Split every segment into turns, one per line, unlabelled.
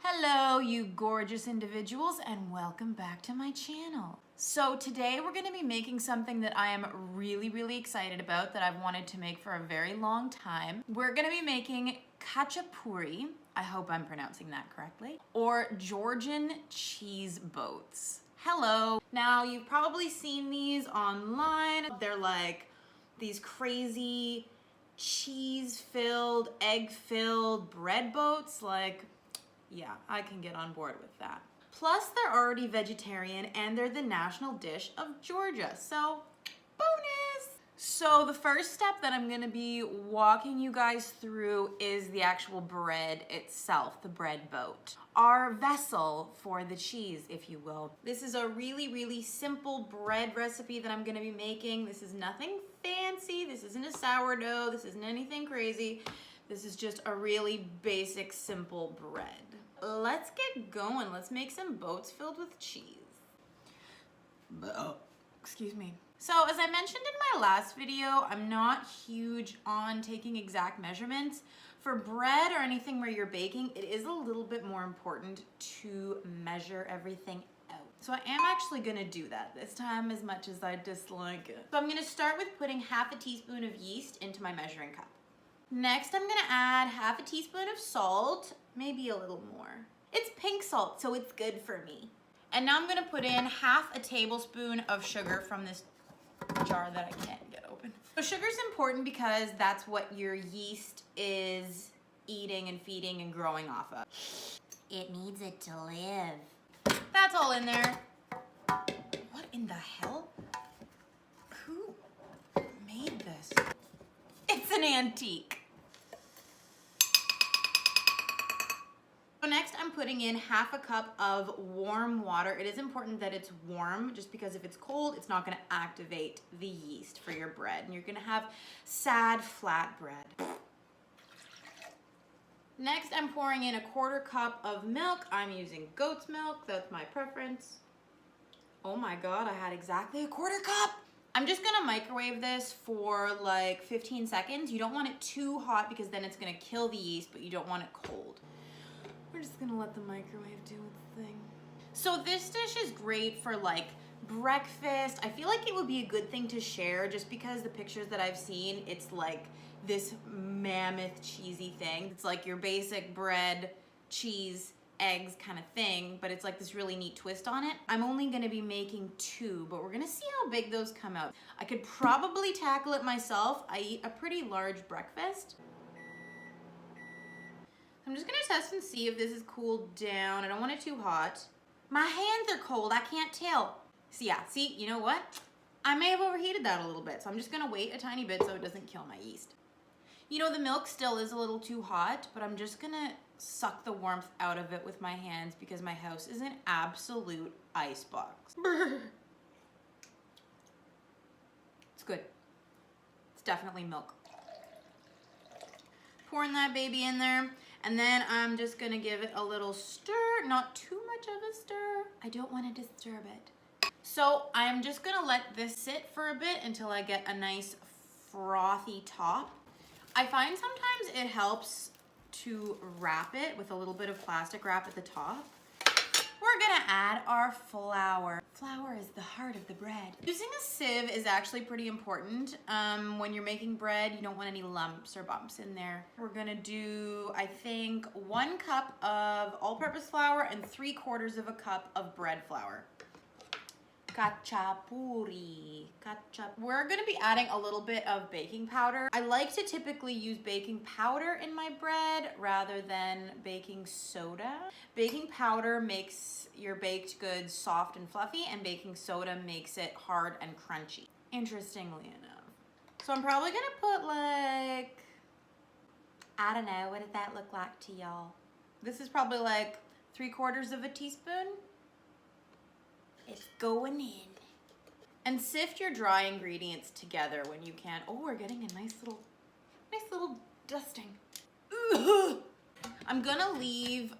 Hello, you gorgeous individuals, and welcome back to my channel. So today we're going to be making something that I am really excited about that I've wanted to make for a very long time. We're going to be making Khachapuri, I hope I'm pronouncing that correctly, or Georgian cheese boats. Hello. Now you've probably seen these online. They're like these crazy cheese-filled, egg-filled bread boats. Like, yeah, I can get on board with that. Plus, they're already vegetarian and they're the national dish of Georgia, so bonus! So the first step that I'm gonna be walking you guys through is the actual bread itself, the bread boat. Our vessel for the cheese, if you will. This is a really simple bread recipe that I'm gonna be making. This is nothing fancy, this isn't a sourdough, this isn't anything crazy. This is just a really basic, simple bread. Let's get going. Let's make some boats filled with cheese. Excuse me. So as I mentioned in my last video, I'm not huge on taking exact measurements. For bread or anything where you're baking, it is a little bit more important to measure everything out. So I am actually gonna do that this time, as much as I dislike it. So I'm gonna start with putting half a teaspoon of yeast into my measuring cup. Next, I'm gonna add half a teaspoon of salt, maybe a little more. It's pink salt, so it's good for me. And now I'm gonna put in half a tablespoon of sugar from this jar that I can't get open. So sugar's important because that's what your yeast is eating and feeding and growing off of.
It needs it to live.
That's all in there. What in the hell? Who made this? It's an antique. So next I'm putting in half a cup of warm water. It is important that it's warm just because if it's cold, it's not gonna activate the yeast for your bread and you're gonna have sad, flat bread. Next I'm pouring in a quarter cup of milk. I'm using goat's milk, that's my preference. Oh my God, I had exactly a quarter cup. I'm just gonna microwave this for like 15 seconds. You don't want it too hot because then it's gonna kill the yeast, but you don't want it cold. We're just gonna let the microwave do its thing. So this dish is great for like breakfast. I feel like it would be a good thing to share just because the pictures that I've seen, it's like this mammoth cheesy thing. It's like your basic bread, cheese, eggs kind of thing, but it's like this really neat twist on it. I'm only gonna be making 2, but we're gonna see how big those come out. I could probably tackle it myself. I eat a pretty large breakfast. I'm just gonna test and see if this is cooled down. I don't want it too hot. My hands are cold, I can't tell. So yeah, see, you know what? I may have overheated that a little bit, so I'm just gonna wait a tiny bit so it doesn't kill my yeast. You know, the milk still is a little too hot, but I'm just gonna suck the warmth out of it with my hands because my house is an absolute icebox. It's good. It's definitely milk. Pouring that baby in there, and then I'm just gonna give it a little stir, not too much of a stir. I don't want to disturb it. So I'm just gonna let this sit for a bit until I get a nice frothy top. I find sometimes it helps to wrap it with a little bit of plastic wrap at the top. We're gonna add our flour. Flour is the heart of the bread. Using a sieve is actually pretty important. When you're making bread, you don't want any lumps or bumps in there. We're gonna do, I think, 1 cup of all-purpose flour and 3/4 of a cup of bread flour. Khachapuri. We're gonna be adding a little bit of baking powder. I like to typically use baking powder in my bread rather than baking soda. Baking powder makes your baked goods soft and fluffy, and baking soda makes it hard and crunchy, interestingly enough. So I'm probably gonna put like, I don't know, what does that look like to y'all? This is probably like 3/4 of a teaspoon.
It's going in.
And sift your dry ingredients together when you can. Oh, we're getting a nice little dusting. Ugh. I'm gonna leave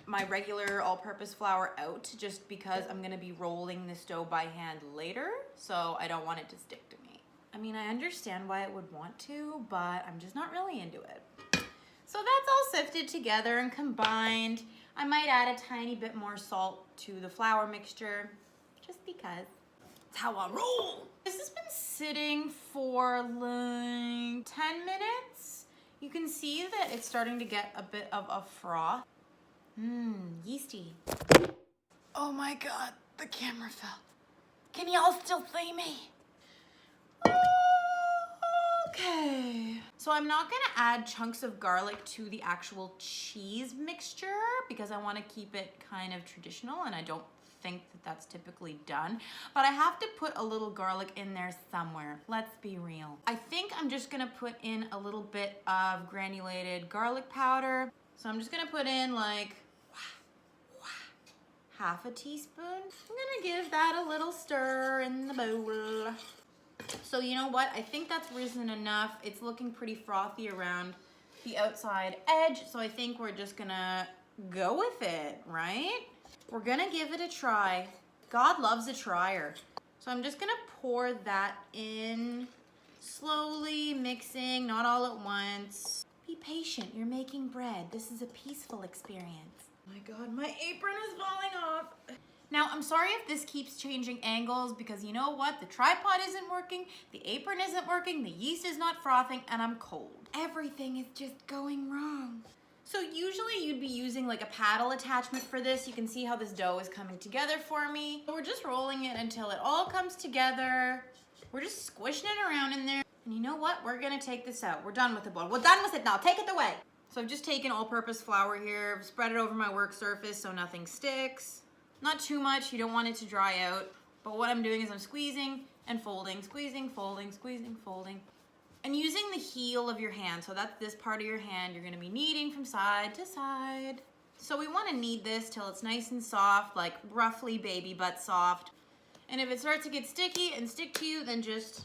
my regular all-purpose flour out just because I'm gonna be rolling this dough by hand later, so I don't want it to stick to me. I mean, I understand why it would want to, but I'm just not really into it. So that's all sifted together and combined. I might add a tiny bit more salt to the flour mixture, just because. That's how I roll. This has been sitting for like 10 minutes. You can see that it's starting to get a bit of a froth. Yeasty. Oh my God, the camera fell. Can y'all still see me? Okay. So I'm not gonna add chunks of garlic to the actual cheese mixture because I wanna keep it kind of traditional and I don't think that that's typically done. But I have to put a little garlic in there somewhere. Let's be real. I think I'm just gonna put in a little bit of granulated garlic powder. So I'm just gonna put in like half a teaspoon. I'm gonna give that a little stir in the bowl. So you know what? I think that's risen enough. It's looking pretty frothy around the outside edge. So I think we're just gonna go with it, right? We're gonna give it a try. God loves a trier. So I'm just gonna pour that in slowly, mixing, not all at once. Be patient, you're making bread. This is a peaceful experience. Oh my God, my apron is falling off. Now, I'm sorry if this keeps changing angles because you know what? The tripod isn't working, the apron isn't working, the yeast is not frothing, and I'm cold. Everything is just going wrong. So usually you'd be using like a paddle attachment for this. You can see how this dough is coming together for me. So we're just rolling it until it all comes together. We're just squishing it around in there. And you know what? We're gonna take this out. We're done with the bowl. We're done with it now. Take it away. So I've just taken all-purpose flour here, spread it over my work surface so nothing sticks. Not too much, you don't want it to dry out. But what I'm doing is I'm squeezing and folding, squeezing, folding, squeezing, folding. And using the heel of your hand, so that's this part of your hand, you're gonna be kneading from side to side. So we wanna knead this till it's nice and soft, like roughly baby butt soft. And if it starts to get sticky and stick to you, then just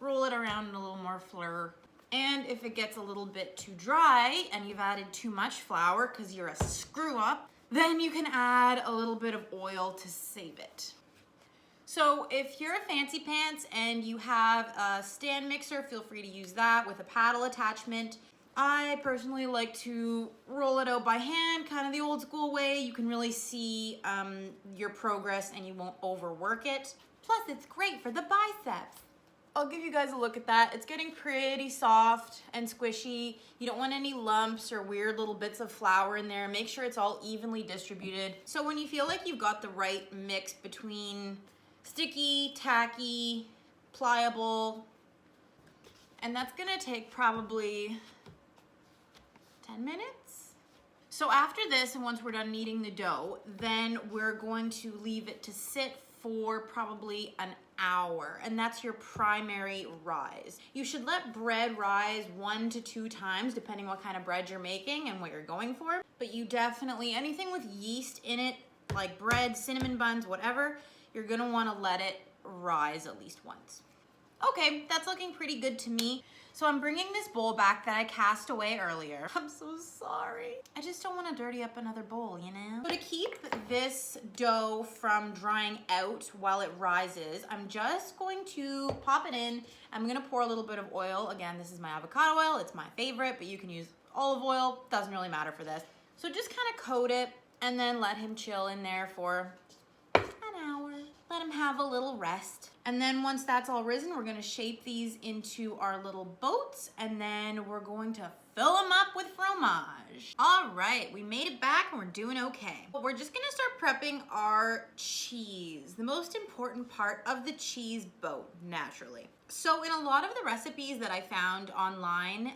roll it around in a little more fleur. And if it gets a little bit too dry and you've added too much flour because you're a screw up, then you can add a little bit of oil to save it. So if you're a fancy pants and you have a stand mixer, feel free to use that with a paddle attachment. I personally like to roll it out by hand, kind of the old school way. You can really see your progress and you won't overwork it. Plus, it's great for the biceps. I'll give you guys a look at that. It's getting pretty soft and squishy. You don't want any lumps or weird little bits of flour in there. Make sure it's all evenly distributed. So when you feel like you've got the right mix between sticky, tacky, pliable, and that's gonna take probably 10 minutes. So after this, and once we're done kneading the dough, then we're going to leave it to sit for probably an hour, and that's your primary rise. You should let bread rise 1 to 2 times depending what kind of bread you're making and what you're going for. But you definitely, anything with yeast in it, like bread, cinnamon buns, whatever, you're gonna wanna let it rise at least once. Okay, that's looking pretty good to me. So I'm bringing this bowl back that I cast away earlier. I'm so sorry. I just don't want to dirty up another bowl, you know? So to keep this dough from drying out while it rises, I'm just going to pop it in. I'm gonna pour a little bit of oil. Again, this is my avocado oil. It's my favorite, but you can use olive oil. Doesn't really matter for this. So just kind of coat it and then let him chill in there for an hour. Let him have a little rest. And then once that's all risen, we're gonna shape these into our little boats, and then we're going to fill them up with fromage. All right, we made it back and we're doing okay. We're just gonna start prepping our cheese, the most important part of the cheese boat, naturally. So in a lot of the recipes that I found online,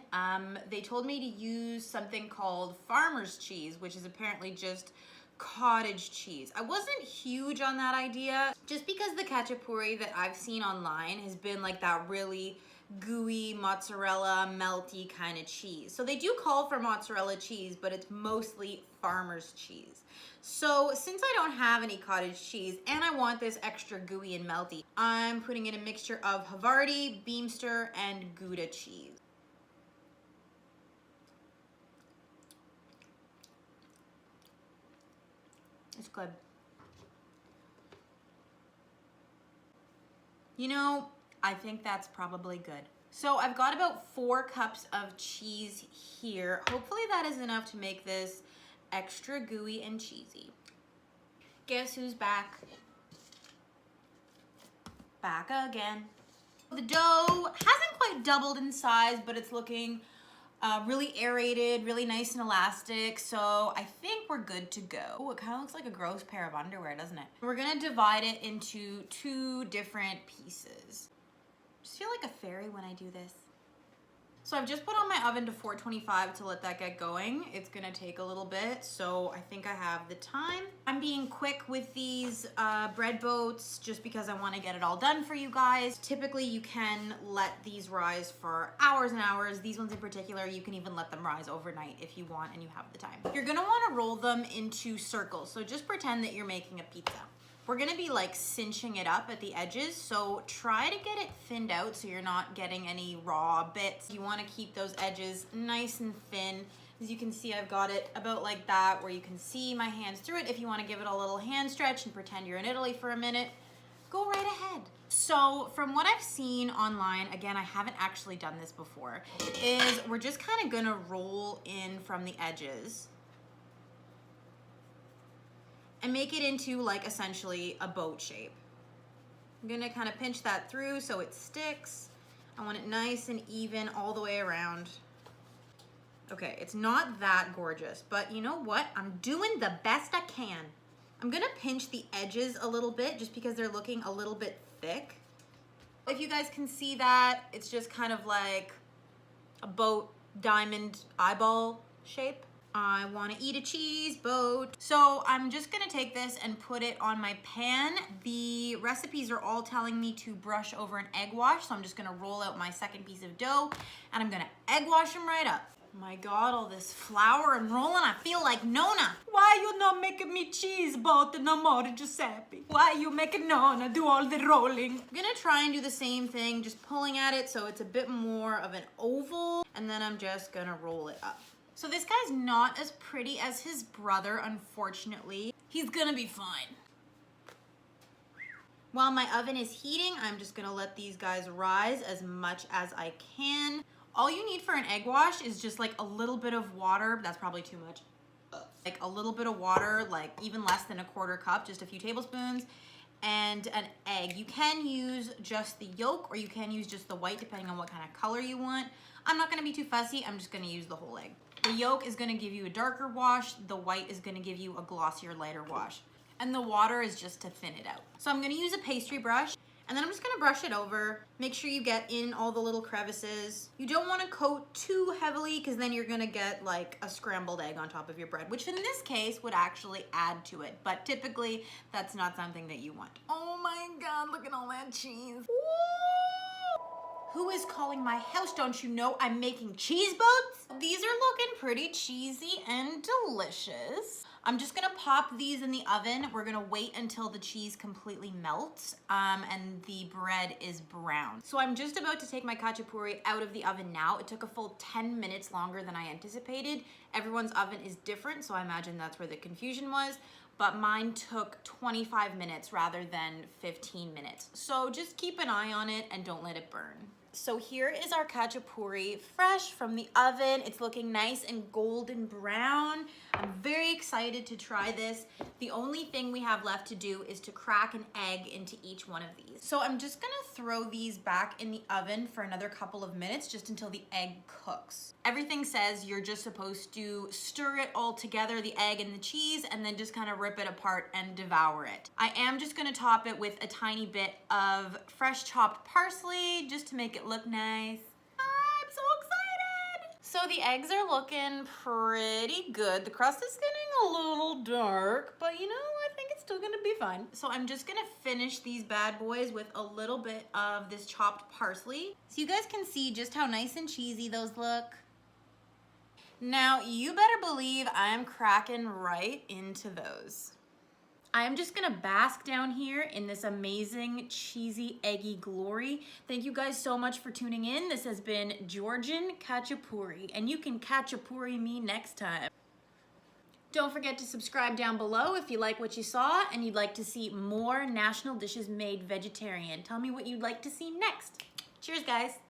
they told me to use something called farmer's cheese, which is apparently just cottage cheese. I wasn't huge on that idea just because the khachapuri that I've seen online has been like that really gooey mozzarella melty kind of cheese. So they do call for mozzarella cheese, but it's mostly farmer's cheese. So since I don't have any cottage cheese and I want this extra gooey and melty, I'm putting in a mixture of Havarti, Beemster, and Gouda cheese. It's good. You know, I think that's probably good. So I've got about 4 cups of cheese here. Hopefully that is enough to make this extra gooey and cheesy. Guess who's back? Back again. The dough hasn't quite doubled in size, but it's looking really aerated, really nice and elastic. So I think we're good to go. Oh, it kind of looks like a gross pair of underwear, doesn't it? We're gonna divide it into 2 different pieces. Just feel like a fairy when I do this. So I've just put on my oven to 425 to let that get going. It's gonna take a little bit, so I think I have the time. I'm being quick with these bread boats just because I wanna get it all done for you guys. Typically you can let these rise for hours and hours. These ones in particular, you can even let them rise overnight if you want and you have the time. You're gonna wanna roll them into circles, so just pretend that you're making a pizza. We're gonna be like cinching it up at the edges, so try to get it thinned out so you're not getting any raw bits. You wanna keep those edges nice and thin. As you can see, I've got it about like that where you can see my hands through it. If you wanna give it a little hand stretch and pretend you're in Italy for a minute, go right ahead. So from what I've seen online, again, I haven't actually done this before, is we're just kinda gonna roll in from the edges and make it into like essentially a boat shape. I'm gonna kind of pinch that through so it sticks. I want it nice and even all the way around. Okay, it's not that gorgeous, but you know what? I'm doing the best I can. I'm gonna pinch the edges a little bit just because they're looking a little bit thick. If you guys can see that, it's just kind of like a boat diamond eyeball shape. I wanna eat a cheese boat. So I'm just gonna take this and put it on my pan. The recipes are all telling me to brush over an egg wash, so I'm just gonna roll out my second piece of dough and I'm gonna egg wash them right up. My God, all this flour and rolling, I feel like Nona. Why you not making me cheese boat no more, Giuseppe? Why you making Nona do all the rolling? I'm gonna try and do the same thing, just pulling at it so it's a bit more of an oval, and then I'm just gonna roll it up. So this guy's not as pretty as his brother, unfortunately. He's gonna be fine. While my oven is heating, I'm just gonna let these guys rise as much as I can. All you need for an egg wash is just like a little bit of water. That's probably too much. Like a little bit of water, like even less than a 1/4 cup, just a few tablespoons, and an egg. You can use just the yolk or you can use just the white depending on what kind of color you want. I'm not gonna be too fussy, I'm just gonna use the whole egg. The yolk is gonna give you a darker wash, the white is gonna give you a glossier, lighter wash. And the water is just to thin it out. So I'm gonna use a pastry brush, and then I'm just gonna brush it over. Make sure you get in all the little crevices. You don't wanna coat too heavily because then you're gonna get like a scrambled egg on top of your bread, which in this case would actually add to it. But typically, that's not something that you want. Oh my God, look at all that cheese. Who is calling my house? Don't you know I'm making cheese boats? These are looking pretty cheesy and delicious. I'm just gonna pop these in the oven. We're gonna wait until the cheese completely melts and the bread is brown. So I'm just about to take my khachapuri out of the oven now. It took a full 10 minutes longer than I anticipated. Everyone's oven is different, so I imagine that's where the confusion was. But mine took 25 minutes rather than 15 minutes. So just keep an eye on it and don't let it burn. So here is our khachapuri fresh from the oven. It's looking nice and golden brown. I'm very excited to try this. The only thing we have left to do is to crack an egg into each one of these. So I'm just gonna throw these back in the oven for another couple of minutes just until the egg cooks. Everything says you're just supposed to stir it all together, the egg and the cheese, and then just kind of rip it apart and devour it. I am just gonna top it with a tiny bit of fresh chopped parsley just to make it look nice. I'm so excited! So the eggs are looking pretty good. The crust is getting a little dark, but you know, I think it's still gonna be fine. So I'm just gonna finish these bad boys with a little bit of this chopped parsley. So you guys can see just how nice and cheesy those look. Now, you better believe I'm cracking right into those. I am just gonna bask down here in this amazing cheesy eggy glory. Thank you guys so much for tuning in. This has been Georgian Khachapuri, and you can khachapuri me next time. Don't forget to subscribe down below if you like what you saw and you'd like to see more national dishes made vegetarian. Tell me what you'd like to see next. Cheers, guys.